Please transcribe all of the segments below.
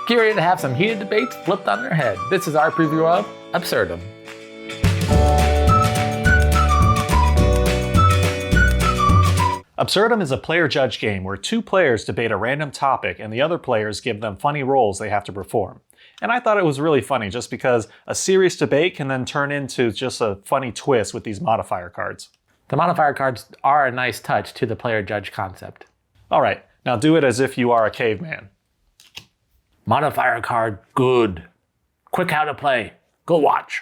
Get ready to have some heated debates flipped on their head. This is our preview of Absurdum. Absurdum is a player-judge game where two players debate a random topic and the other players give them funny roles they have to perform. And I thought it was really funny just because a serious debate can then turn into just a funny twist with these modifier cards. The modifier cards are a nice touch to the player-judge concept. Alright, now do it as if you are a caveman. Modifier card, good. Quick how to play. Go watch.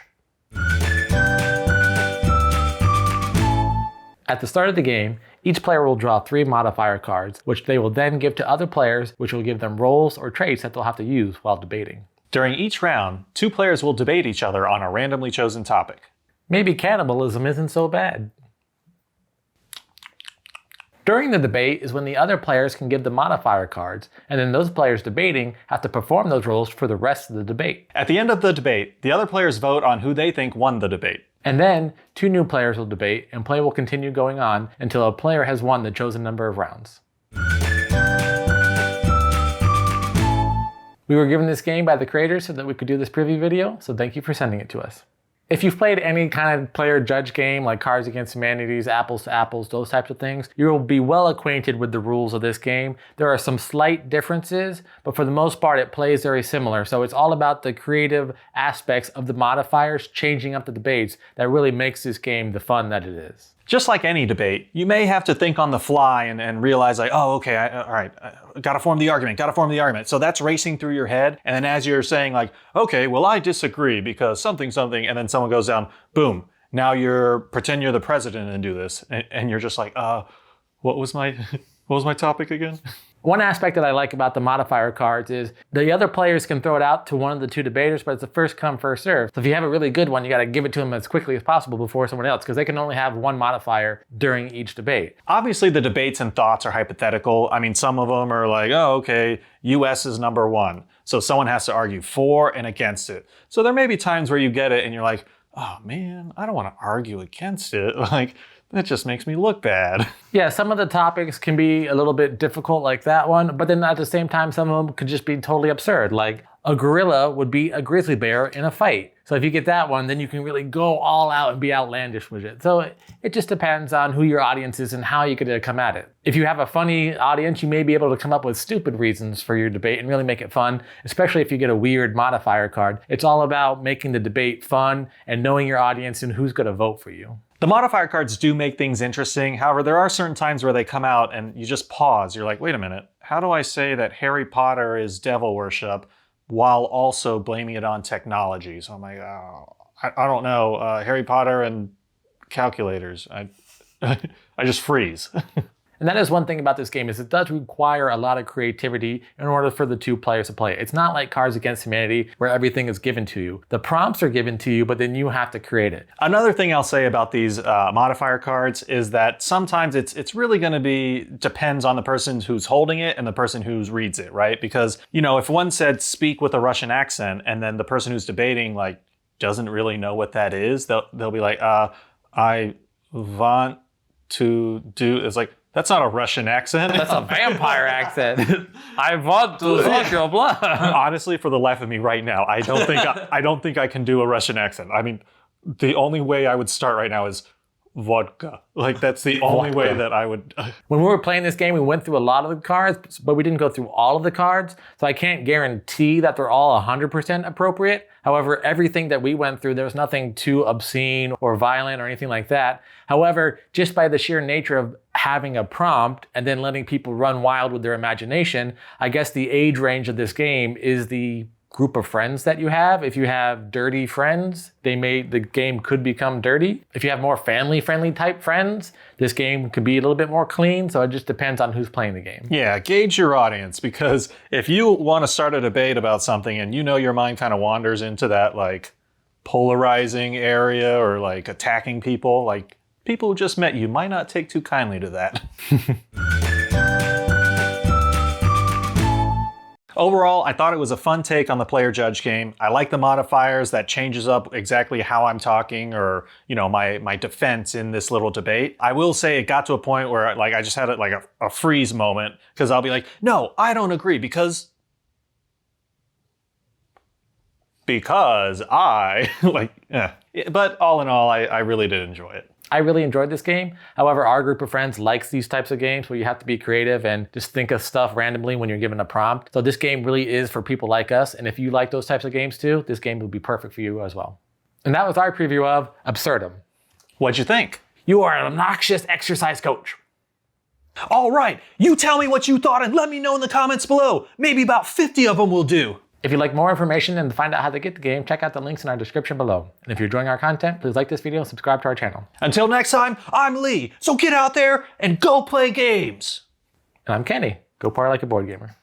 At the start of the game, each player will draw 3 modifier cards, which they will then give to other players, which will give them roles or traits that they'll have to use while debating. During each round, 2 players will debate each other on a randomly chosen topic. Maybe cannibalism isn't so bad. During the debate is when the other players can give the modifier cards, and then those players debating have to perform those roles for the rest of the debate. At the end of the debate, the other players vote on who they think won the debate. And then 2 new players will debate, and play will continue going on until a player has won the chosen number of rounds. We were given this game by the creators so that we could do this preview video, so thank you for sending it to us. If you've played any kind of player-judge game like Cards Against Humanity's, Apples to Apples, those types of things, you will be well acquainted with the rules of this game. There are some slight differences, but for the most part it plays very similar. So it's all about the creative aspects of the modifiers changing up the debates that really makes this game the fun that it is. Just like any debate, you may have to think on the fly and realize like, oh, okay, all right, gotta form the argument. So that's racing through your head. And then as you're saying like, okay, well, I disagree because something, and then someone goes down, boom. Now pretend you're the president and do this. And you're just like, what was my topic again? One aspect that I like about the modifier cards is the other players can throw it out to one of the 2 debaters, but it's a first come, first serve. So if you have a really good one, you gotta give it to them as quickly as possible before someone else, because they can only have 1 modifier during each debate. Obviously the debates and thoughts are hypothetical. I mean, some of them are like, oh, okay, US is number 1. So someone has to argue for and against it. So there may be times where you get it and you're like, oh man, I don't wanna argue against it. Like, that just makes me look bad. Yeah, some of the topics can be a little bit difficult like that one, but then at the same time, some of them could just be totally absurd. Like a gorilla would beat a grizzly bear in a fight. So if you get that one, then you can really go all out and be outlandish with it. So it just depends on who your audience is and how you could come at it. If you have a funny audience, you may be able to come up with stupid reasons for your debate and really make it fun, especially if you get a weird modifier card. It's all about making the debate fun and knowing your audience and who's gonna vote for you. The modifier cards do make things interesting. However, there are certain times where they come out and you just pause. You're like, wait a minute, how do I say that Harry Potter is devil worship while also blaming it on technology? So I'm like, oh, I don't know. Harry Potter and calculators. I just freeze. And that is one thing about this game, is it does require a lot of creativity in order for the 2 players to play. It's not like Cards Against Humanity where everything is given to you. The prompts are given to you, but then you have to create it. Another thing I'll say about these modifier cards is that sometimes it's really gonna depends on the person who's holding it and the person who reads it, right? Because, you know, if one said speak with a Russian accent and then the person who's debating like doesn't really know what that is, they'll be like, I want to do, it's like, that's not a Russian accent. That's a vampire accent. I want to suck your blood. Honestly, for the life of me right now, I don't think I can do a Russian accent. I mean, the only way I would start right now is vodka. Like, that's the only way that I would. When we were playing this game, we went through a lot of the cards, but we didn't go through all of the cards. So I can't guarantee that they're all 100% appropriate. However, everything that we went through, there was nothing too obscene or violent or anything like that. However, just by the sheer nature of having a prompt and then letting people run wild with their imagination, I guess the age range of this game is the group of friends that you have. If you have dirty friends, the game could become dirty. If you have more family-friendly type friends, this game could be a little bit more clean. So it just depends on who's playing the game. Yeah, gauge your audience, because if you want to start a debate about something and you know your mind kind of wanders into that like polarizing area or like attacking people, like people who just met you might not take too kindly to that. Overall, I thought it was a fun take on the player-judge game. I like the modifiers that changes up exactly how I'm talking or, you know, my defense in this little debate. I will say it got to a point where like I just had like a, freeze moment, because I'll be like, no, I don't agree because... because I like, But all in all, I really did enjoy it. I really enjoyed this game. However, our group of friends likes these types of games where you have to be creative and just think of stuff randomly when you're given a prompt. So this game really is for people like us. And if you like those types of games too, this game will be perfect for you as well. And that was our preview of Absurdum. What'd you think? You are an obnoxious exercise coach. All right, you tell me what you thought and let me know in the comments below. Maybe about 50 of them will do. If you'd like more information and to find out how to get the game, check out the links in our description below. And if you're enjoying our content, please like this video and subscribe to our channel. Until next time, I'm Lee, so get out there and go play games. And I'm Kenny. Go party like a board gamer.